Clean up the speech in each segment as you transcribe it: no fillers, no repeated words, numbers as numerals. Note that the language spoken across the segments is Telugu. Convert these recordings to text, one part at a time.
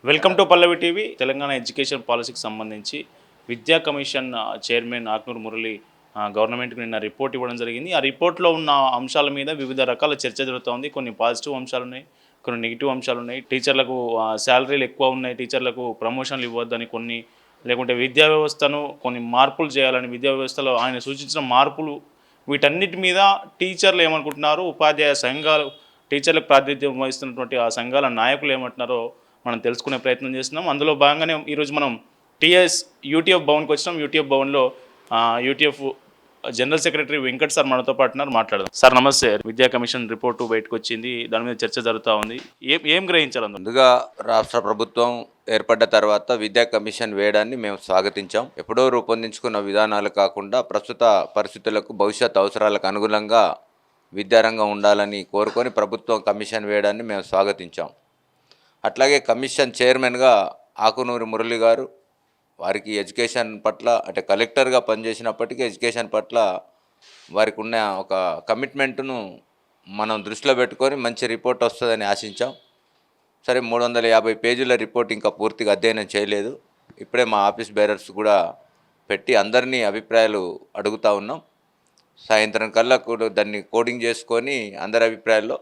Welcome to Pallavi TV. Telangana education పాలసీకి సంబంధించి విద్యా కమిషన్ చైర్మన్ ఆక్నూరు మురళి గవర్నమెంట్కి నిన్న రిపోర్ట్ ఇవ్వడం జరిగింది. ఆ రిపోర్ట్లో ఉన్న అంశాల మీద వివిధ రకాల చర్చ జరుగుతోంది. కొన్ని పాజిటివ్ అంశాలు ఉన్నాయి, కొన్ని నెగిటివ్ అంశాలు ఉన్నాయి. టీచర్లకు శాలరీలు ఎక్కువ ఉన్నాయి, టీచర్లకు ప్రమోషన్లు ఇవ్వద్దని కొన్ని, లేకుంటే విద్యా వ్యవస్థను కొన్ని మార్పులు చేయాలని విద్యా వ్యవస్థలో ఆయన సూచించిన మార్పులు, వీటన్నిటి మీద టీచర్లు ఏమనుకుంటున్నారు, ఉపాధ్యాయ సంఘాలు, టీచర్లకు ప్రాతినిధ్యం వహిస్తున్నటువంటి ఆ సంఘాల నాయకులు ఏమంటున్నారో మనం తెలుసుకునే ప్రయత్నం చేస్తున్నాం. అందులో భాగంగానే ఈరోజు మనం టీఎస్ యూటీఎఫ్ భవన్కి వచ్చినాం. యూటీఎఫ్ భవన్లో UTF general secretary Venkat sir మనతో పాటు ఉన్నారు, మాట్లాడదాం. సార్ నమస్తే. విద్యా కమిషన్ రిపోర్టు బయటకు వచ్చింది, దాని మీద చర్చ జరుగుతూ ఉంది. ఏం గ్రహించాలి? ముందుగా రాష్ట్ర ప్రభుత్వం ఏర్పడ్డ తర్వాత విద్యా కమిషన్ వేయడాన్ని మేము స్వాగతించాం. ఎప్పుడో రూపొందించుకున్న విధానాలు కాకుండా ప్రస్తుత పరిస్థితులకు, భవిష్యత్ అవసరాలకు అనుగుణంగా విద్యారంగం ఉండాలని కోరుకొని ప్రభుత్వం కమిషన్ వేయడాన్ని మేము స్వాగతించాం. అట్లాగే కమిషన్ చైర్మన్గా ఆకునూరి మురళి గారు, వారికి ఎడ్యుకేషన్ పట్ల అంటే కలెక్టర్గా పనిచేసినప్పటికీ ఎడ్యుకేషన్ పట్ల వారికి ఉన్న ఒక కమిట్మెంట్ను మనం దృష్టిలో పెట్టుకొని మంచి రిపోర్ట్ వస్తుందని ఆశించాం. సరే, 350 పేజీల రిపోర్ట్ ఇంకా పూర్తిగా అధ్యయనం చేయలేదు. ఇప్పుడే మా ఆఫీస్ బేరర్స్ కూడా పెట్టి అందరినీ అభిప్రాయాలు అడుగుతూ ఉన్నాం. సాయంత్రం కల్లా కూడా దాన్ని కోడింగ్ చేసుకొని అందరి అభిప్రాయాల్లో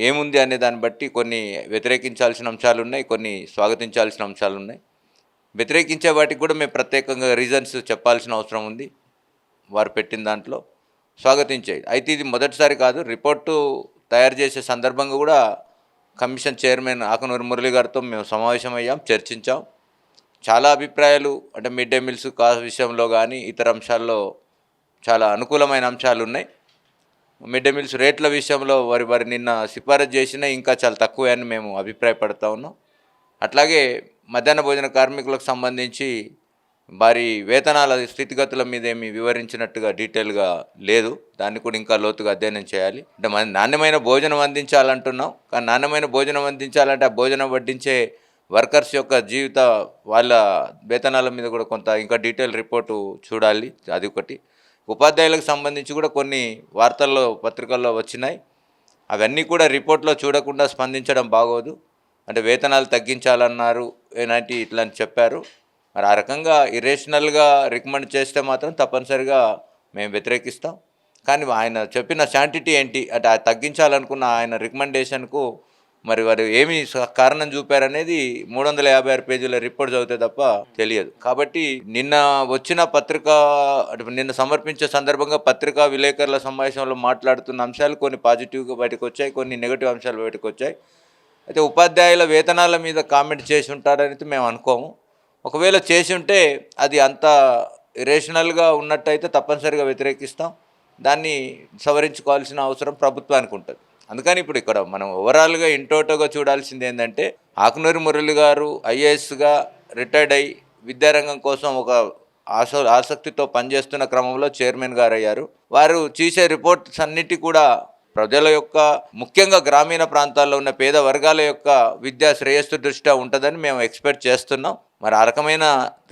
ఏముంది అనే దాన్ని బట్టి కొన్ని వ్యతిరేకించాల్సిన అంశాలు ఉన్నాయి, కొన్ని స్వాగతించాల్సిన అంశాలు ఉన్నాయి. వ్యతిరేకించే వాటికి కూడా మేము ప్రత్యేకంగా రీజన్స్ చెప్పాల్సిన అవసరం ఉంది. వారు పెట్టిన దాంట్లో స్వాగతించేది అయితే ఇది మొదటిసారి కాదు. రిపోర్టు తయారు చేసే సందర్భంగా కూడా కమిషన్ చైర్మన్ ఆకునూరి మురళి గారితో మేము సమావేశమయ్యాం, చర్చించాం. చాలా అభిప్రాయాలు అంటే మిడ్ డే మీల్స్ విషయంలో కానీ ఇతర అంశాల్లో చాలా అనుకూలమైన అంశాలు ఉన్నాయి. మిడ్ డే మీల్స్ రేట్ల విషయంలో వారి నిన్న సిఫారసు చేసినా ఇంకా చాలా తక్కువే అని మేము అభిప్రాయపడతా ఉన్నాం. అట్లాగే మధ్యాహ్న భోజన కార్మికులకు సంబంధించి వారి వేతనాల స్థితిగతుల మీద ఏమి వివరించినట్టుగా డీటెయిల్గా లేదు. దాన్ని కూడా ఇంకా లోతుగా అధ్యయనం చేయాలి. అంటే మన నాణ్యమైన భోజనం అందించాలంటున్నాం, కానీ నాణ్యమైన భోజనం అందించాలంటే ఆ భోజనం వడ్డించే వర్కర్స్ యొక్క జీవిత వాళ్ళ వేతనాల మీద కూడా కొంత ఇంకా డీటెయిల్ రిపోర్టు చూడాలి. అది ఒకటి. ఉపాధ్యాయులకు సంబంధించి కూడా కొన్ని వార్తల్లో పత్రికల్లో వచ్చినాయి. అవన్నీ కూడా రిపోర్ట్లో చూడకుండా స్పందించడం బాగోదు. అంటే వేతనాలు తగ్గించాలన్నారు, ఇట్లా అని చెప్పారు. మరి ఆ రకంగా ఇరేషనల్గా రికమెండ్ చేస్తే మాత్రం తప్పనిసరిగా మేము వ్యతిరేకిస్తాం. కానీ ఆయన చెప్పిన శాంటిటీ ఏంటి అంటే తగ్గించాలనుకున్న ఆయన రికమెండేషన్కు మరి వారు ఏమి కారణం చూపారనేది 356 పేజీల రిపోర్ట్ చదివితే తప్ప తెలియదు. కాబట్టి నిన్న వచ్చిన నిన్న సమర్పించే సందర్భంగా పత్రికా విలేకరుల సమావేశంలో మాట్లాడుతున్న అంశాలు కొన్ని పాజిటివ్గా బయటకు వచ్చాయి, కొన్ని నెగిటివ్ అంశాలు బయటకు వచ్చాయి. అయితే ఉపాధ్యాయుల వేతనాల మీద కామెంట్ చేసి ఉంటారని మేము అనుకోము. ఒకవేళ చేసి ఉంటే అది అంత ఇరేషనల్గా ఉన్నట్టయితే తప్పనిసరిగా వ్యతిరేకిస్తాం. దాన్ని సవరించుకోవాల్సిన అవసరం ప్రభుత్వానికి ఉంటుంది. అందుకని ఇప్పుడు ఇక్కడ మనం ఓవరాల్గా ఇంటోటోగా చూడాల్సింది ఏంటంటే, ఆకునూరి మురళి గారు ఐఏఎస్గా రిటైర్డ్ అయ్యి విద్యారంగం కోసం ఒక ఆసక్తితో పనిచేస్తున్న క్రమంలో చైర్మన్ గారు అయ్యారు. వారు చేసే రిపోర్ట్స్ అన్నిటి కూడా ప్రజల యొక్క, ముఖ్యంగా గ్రామీణ ప్రాంతాల్లో ఉన్న పేద వర్గాల యొక్క విద్యా శ్రేయస్సు దృష్ట్యా ఉంటుందని మేము ఎక్స్పెక్ట్ చేస్తున్నాం. మరి ఆ రకమైన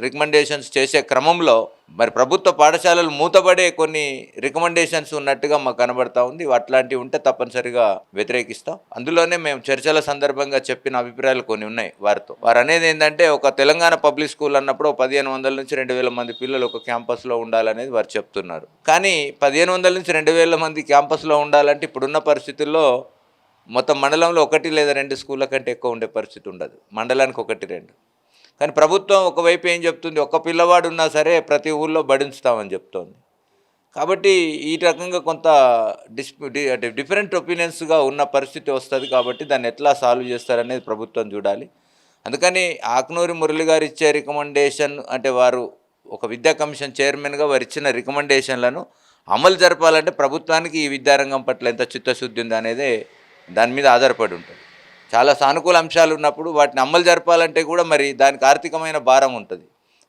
రికమెండేషన్స్ చేసే క్రమంలో మరి ప్రభుత్వ పాఠశాలలు మూతపడే కొన్ని రికమెండేషన్స్ ఉన్నట్టుగా మాకు కనబడతా ఉంది. అట్లాంటివి ఉంటే తప్పనిసరిగా వ్యతిరేకిస్తాం. అందులోనే మేము చర్చల సందర్భంగా చెప్పిన అభిప్రాయాలు కొన్ని ఉన్నాయి వారితో. వారు అనేది ఏంటంటే, ఒక తెలంగాణ పబ్లిక్ స్కూల్ అన్నప్పుడు 1500 నుంచి 2000 మంది పిల్లలు ఒక క్యాంపస్లో ఉండాలనేది వారు చెప్తున్నారు. కానీ 1500 నుంచి 2000 మంది క్యాంపస్లో ఉండాలంటే ఇప్పుడున్న పరిస్థితుల్లో మొత్తం మండలంలో 1 లేదా 2 స్కూళ్ళ కంటే ఎక్కువ ఉండే పరిస్థితి ఉండదు. మండలానికి 1, 2. కానీ ప్రభుత్వం ఒకవైపు ఏం చెప్తుంది, ఒక్క పిల్లవాడు ఉన్నా సరే ప్రతి ఊళ్ళో బడించుతామని చెప్తోంది. కాబట్టి ఈ రకంగా కొంత డిఫరెంట్ ఒపీనియన్స్గా ఉన్న పరిస్థితి వస్తుంది. కాబట్టి దాన్ని ఎట్లా సాల్వ్ చేస్తారనేది ప్రభుత్వం చూడాలి. అందుకని ఆకునూరి మురళి గారు ఇచ్చే రికమెండేషన్ అంటే, వారు ఒక విద్యా కమిషన్ చైర్మన్గా వారు ఇచ్చిన రికమెండేషన్లను అమలు జరపాలంటే ప్రభుత్వానికి ఈ విద్యారంగం పట్ల ఎంత చిత్తశుద్ధి ఉంది అనేది దాని మీద ఆధారపడి ఉంటుంది. చాలా సానుకూల అంశాలు ఉన్నప్పుడు వాటిని అమలు జరపాలంటే కూడా మరి దానికి ఆర్థికమైన భారం ఉంటుంది.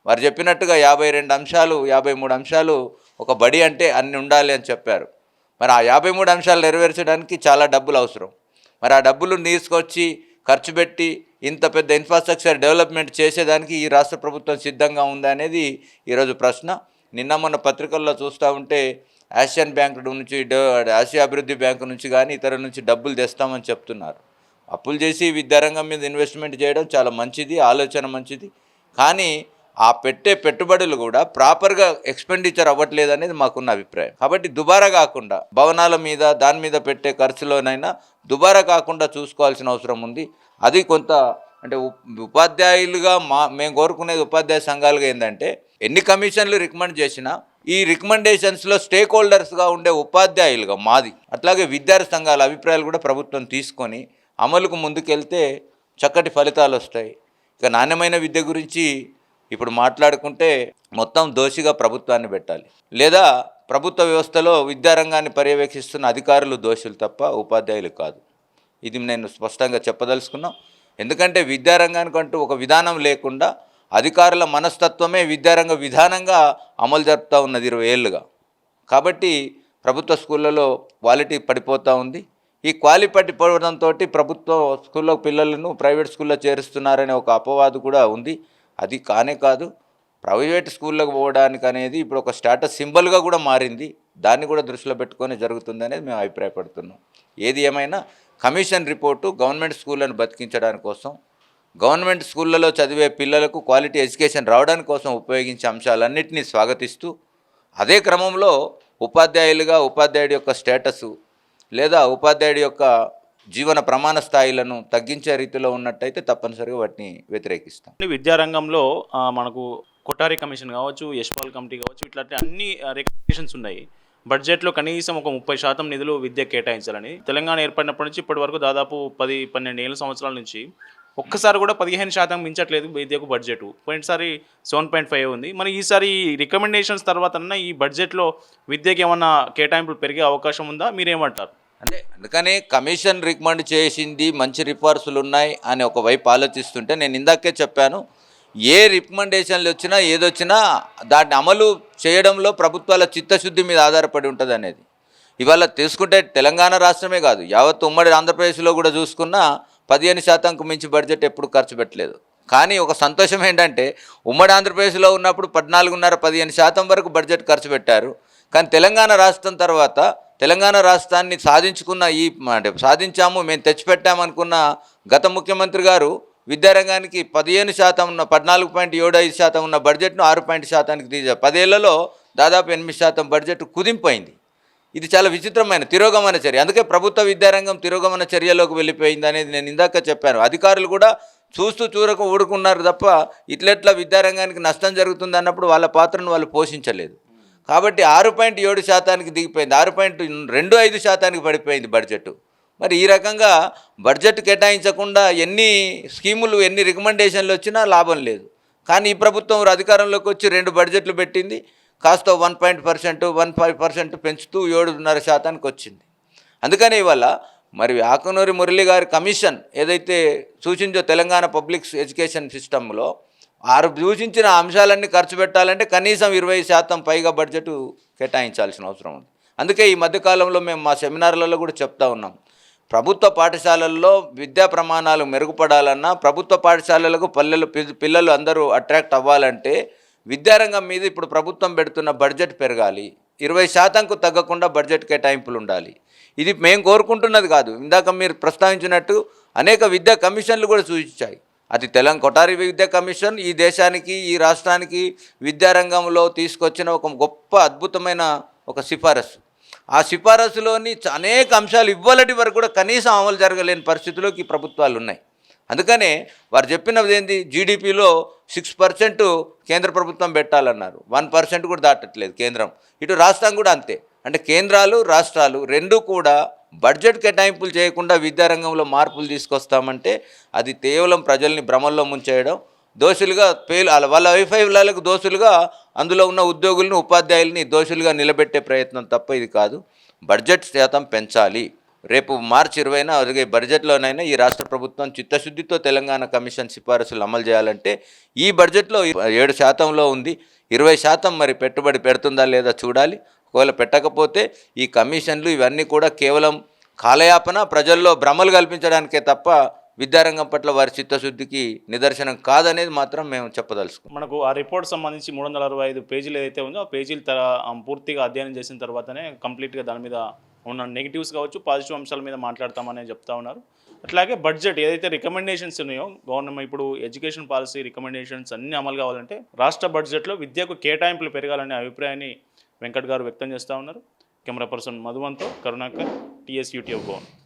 వారు చెప్పినట్టుగా 52 అంశాలు 53 అంశాలు ఒక బడి అంటే అన్ని ఉండాలి అని చెప్పారు. మరి ఆ 53 అంశాలు నెరవేర్చడానికి చాలా డబ్బులు అవసరం. మరి ఆ డబ్బులు తీసుకొచ్చి ఖర్చు పెట్టి ఇంత పెద్ద ఇన్ఫ్రాస్ట్రక్చర్ డెవలప్మెంట్ చేసేదానికి ఈ రాష్ట్ర ప్రభుత్వం సిద్ధంగా ఉందా అనేది ఈరోజు ప్రశ్న. నిన్న మొన్న పత్రికల్లో చూస్తూ ఉంటే ఆసియన్ బ్యాంకు నుంచి, ఆసియా అభివృద్ధి బ్యాంకు నుంచి కానీ ఇతరుల నుంచి డబ్బులు తెస్తామని చెప్తున్నారు. అప్పులు చేసి విద్యారంగం మీద ఇన్వెస్ట్మెంట్ చేయడం చాలా మంచిది, ఆలోచన మంచిది. కానీ ఆ పెట్టే పెట్టుబడులు కూడా ప్రాపర్గా ఎక్స్పెండిచర్ అవ్వట్లేదు అనేది మాకున్న అభిప్రాయం. కాబట్టి దుబారా కాకుండా భవనాల మీద దాని మీద పెట్టే ఖర్చులోనైనా దుబారా కాకుండా చూసుకోవాల్సిన అవసరం ఉంది. అది కొంత అంటే ఉపాధ్యాయులుగా మేము కోరుకునేది ఉపాధ్యాయ సంఘాలుగా ఏంటంటే ఎన్ని కమిషన్లు రికమెండ్ చేసినా ఈ రికమెండేషన్స్లో స్టేక్ హోల్డర్స్గా ఉండే ఉపాధ్యాయులుగా మాది, అట్లాగే విద్యార్థి సంఘాల అభిప్రాయాలు కూడా ప్రభుత్వం తీసుకొని అమలుకు ముందుకెళ్తే చక్కటి ఫలితాలు వస్తాయి. ఇక నాణ్యమైన విద్య గురించి ఇప్పుడు మాట్లాడుకుంటే మొత్తం దోషిగా ప్రభుత్వాన్ని పెట్టాలి, లేదా ప్రభుత్వ వ్యవస్థలో విద్యారంగాన్ని పర్యవేక్షిస్తున్న అధికారులు దోషులు తప్ప ఉపాధ్యాయులు కాదు. ఇది నేను స్పష్టంగా చెప్పదలుచుకున్నాం. ఎందుకంటే విద్యారంగానికి అంటూ ఒక విధానం లేకుండా అధికారుల మనస్తత్వమే విద్యారంగ విధానంగా అమలు జరుపుతూ ఉన్నది 20 ఏళ్ళుగా. కాబట్టి ప్రభుత్వ స్కూళ్ళలో క్వాలిటీ పడిపోతూ ఉంది. ఈ క్వాలిటీ పడిపోవడంతో ప్రభుత్వ స్కూల్లో పిల్లలను ప్రైవేట్ స్కూల్లో చేరుస్తున్నారనే ఒక అపవాదు కూడా ఉంది. అది కానే కాదు. ప్రైవేట్ స్కూళ్ళకు పోవడానికి అనేది ఇప్పుడు ఒక స్టేటస్ సింబల్గా కూడా మారింది. దాన్ని కూడా దృష్టిలో పెట్టుకొని జరుగుతుంది అనేది మేము అభిప్రాయపడుతున్నాం. ఏది ఏమైనా కమిషన్ రిపోర్టు గవర్నమెంట్ స్కూళ్ళను బతికించడానికి కోసం, గవర్నమెంట్ స్కూళ్ళలో చదివే పిల్లలకు క్వాలిటీ ఎడ్యుకేషన్ రావడానికి కోసం ఉపయోగించే అంశాలన్నింటినీ స్వాగతిస్తూ, అదే క్రమంలో ఉపాధ్యాయులుగా ఉపాధ్యాయుడి యొక్క స్టేటసు లేదా ఉపాధ్యాయుడి యొక్క జీవన ప్రమాణ స్థాయిలను తగ్గించే రీతిలో ఉన్నట్టయితే తప్పనిసరిగా వాటిని వ్యతిరేకిస్తాం. విద్యారంగంలో మనకు కొఠారి కమిషన్ కావచ్చు, యశ్పాల్ కమిటీ కావచ్చు, ఇట్లాంటి అన్ని రికమెండేషన్స్ ఉన్నాయి. బడ్జెట్లో కనీసం ఒక 30% నిధులు విద్యకు కేటాయించాలని. తెలంగాణ ఏర్పడినప్పటి నుంచి ఇప్పటి వరకు దాదాపు 10-12 ఏళ్ళ సంవత్సరాల నుంచి ఒక్కసారి కూడా 15% మించట్లేదు విద్యకు బడ్జెట్. పోయినసారి 7.5 ఉంది. మరి ఈసారి రికమెండేషన్స్ తర్వాత ఈ బడ్జెట్లో విద్యకి ఏమన్నా కేటాయింపులు పెరిగే అవకాశం ఉందా? మీరేమంటారు? అంటే అందుకనే కమిషన్ రికమెండ్ చేసింది మంచి రిఫార్సులు ఉన్నాయి అని ఒకవైపు ఆలోచిస్తుంటే, నేను ఇందాకే చెప్పాను, ఏ రికమెండేషన్లు వచ్చినా ఏదొచ్చినా దాన్ని అమలు చేయడంలో ప్రభుత్వాల చిత్తశుద్ధి మీద ఆధారపడి ఉంటుంది అనేది. ఇవాళ తీసుకుంటే తెలంగాణ రాష్ట్రమే కాదు, యావత్ ఉమ్మడి ఆంధ్రప్రదేశ్లో కూడా చూసుకున్నా 15%కు మించి బడ్జెట్ ఎప్పుడు ఖర్చు పెట్టలేదు. కానీ ఒక సంతోషం ఏంటంటే ఉమ్మడి ఆంధ్రప్రదేశ్లో ఉన్నప్పుడు 14.5-15% వరకు బడ్జెట్ ఖర్చు పెట్టారు. కానీ తెలంగాణ రాష్ట్రం తర్వాత తెలంగాణ రాష్ట్రాన్ని సాధించుకున్న అంటే సాధించాము, మేము తెచ్చిపెట్టామనుకున్న గత ముఖ్యమంత్రి గారు విద్యారంగానికి 15% ఉన్న 14.75% ఉన్న బడ్జెట్ను 6% తీశారు. 10 ఏళ్లలో దాదాపు 8% బడ్జెట్ కుదింపోయింది. ఇది చాలా విచిత్రమైన తిరోగమన చర్య. అందుకే ప్రభుత్వ విద్యారంగం తిరోగమన చర్యలోకి వెళ్ళిపోయింది అనేది నేను ఇందాక చెప్పాను. అధికారులు కూడా చూస్తూ చూడక ఊడుకున్నారు తప్ప ఇట్లెట్లా విద్యారంగానికి నష్టం జరుగుతుంది అన్నప్పుడు వాళ్ళ పాత్రను వాళ్ళు పోషించలేదు. కాబట్టి 6.7%కి దిగిపోయింది, 6.25%కి పడిపోయింది బడ్జెట్. మరి ఈ రకంగా బడ్జెట్ కేటాయించకుండా ఎన్ని స్కీములు ఎన్ని రికమెండేషన్లు వచ్చినా లాభం లేదు. కానీ ఈ ప్రభుత్వం అధికారంలోకి వచ్చి 2 బడ్జెట్లు పెట్టింది, కాస్త 1.5% పెంచుతూ 7.5%కి వచ్చింది. అందుకని ఇవాళ మరి ఆకునూరి మురళి గారి కమిషన్ ఏదైతే సూచించో తెలంగాణ పబ్లిక్ ఎడ్యుకేషన్ సిస్టంలో సూచించిన అంశాలన్నీ ఖర్చు పెట్టాలంటే కనీసం 20% పైగా బడ్జెట్ కేటాయించాల్సిన అవసరం ఉంది. అందుకే ఈ మధ్యకాలంలో మేము మా సెమినార్లలో కూడా చెప్తా ఉన్నాం, ప్రభుత్వ పాఠశాలల్లో విద్యా ప్రమాణాలు మెరుగుపడాలన్నా, ప్రభుత్వ పాఠశాలలకు పిల్లలు అందరూ అట్రాక్ట్ అవ్వాలంటే విద్యారంగం మీద ఇప్పుడు ప్రభుత్వం పెడుతున్న బడ్జెట్ పెరగాలి. 20%కు తగ్గకుండా బడ్జెట్ కేటాయింపులు ఉండాలి. ఇది మేము కోరుకుంటున్నది కాదు. ఇందాక మీరు ప్రస్తావించినట్టు అనేక విద్యా కమిషన్లు కూడా సూచించాయి. అది కొఠారి విద్యా కమిషన్ ఈ దేశానికి ఈ రాష్ట్రానికి విద్యారంగంలో తీసుకొచ్చిన ఒక గొప్ప అద్భుతమైన ఒక సిఫారసు. ఆ సిఫారసులోని అనేక అంశాలు ఇవ్వాలటి వరకు కూడా కనీసం అమలు జరగలేని పరిస్థితుల్లోకి ఈ ప్రభుత్వాలు ఉన్నాయి. అందుకనే వారు చెప్పినది ఏంది, జీడిపిలో 6% కేంద్ర ప్రభుత్వం పెట్టాలన్నారు, 1% కూడా దాటట్లేదు కేంద్రం. ఇటు రాష్ట్రం కూడా అంతే. అంటే కేంద్రాలు రాష్ట్రాలు రెండూ కూడా బడ్జెట్ కేటాయింపులు చేయకుండా విద్యారంగంలో మార్పులు తీసుకొస్తామంటే అది కేవలం ప్రజల్ని భ్రమల్లో ముంచేయడం, దోషులుగా వాళ్ళ వైఫల్యాలకు దోషులుగా అందులో ఉన్న ఉద్యోగులను ఉపాధ్యాయుల్ని దోషులుగా నిలబెట్టే ప్రయత్నం తప్ప ఇది కాదు. బడ్జెట్ శాతం పెంచాలి. రేపు మార్చి 20న జరిగే బడ్జెట్లోనైనా ఈ రాష్ట్ర ప్రభుత్వం చిత్తశుద్ధితో తెలంగాణ కమిషన్ సిఫారసులు అమలు చేయాలంటే ఈ బడ్జెట్లో 7%లో ఉంది, 20% మరి పెట్టుబడి పెడుతుందా లేదా చూడాలి. ఒకవేళ పెట్టకపోతే ఈ కమిషన్లు ఇవన్నీ కూడా కేవలం కాలయాపన, ప్రజల్లో భ్రమలు కల్పించడానికే తప్ప విద్యారంగం పట్ల వారి చిత్తశుద్ధికి నిదర్శనం కాదనేది మాత్రం మేము చెప్పదలుచుకున్నాం. మనకు ఆ రిపోర్ట్ సంబంధించి 365 పేజీలు ఏదైతే ఉందో ఆ పేజీలు పూర్తిగా అధ్యయనం చేసిన తర్వాతనే కంప్లీట్గా దాని మీద ఉన్న నెగిటివ్స్ కావచ్చు పాజిటివ్ అంశాల మీద మాట్లాడతామని చెప్తా ఉన్నారు. అట్లాగే బడ్జెట్ ఏదైతే రికమెండేషన్స్ ఉన్నాయో గవర్నమెంట్ ఇప్పుడు ఎడ్యుకేషన్ పాలసీ రికమెండేషన్స్ అన్నీ అమలు కావాలంటే రాష్ట్ర బడ్జెట్లో విద్యకు కేటాయింపులు పెరగాలనే అభిప్రాయాన్ని వెంకట్ గారు వ్యక్తం చేస్తూ ఉన్నారు. కెమెరా పర్సన్ మధువంతో కరుణాకర్, టీఎస్ యూట్యూబ్ భవన్.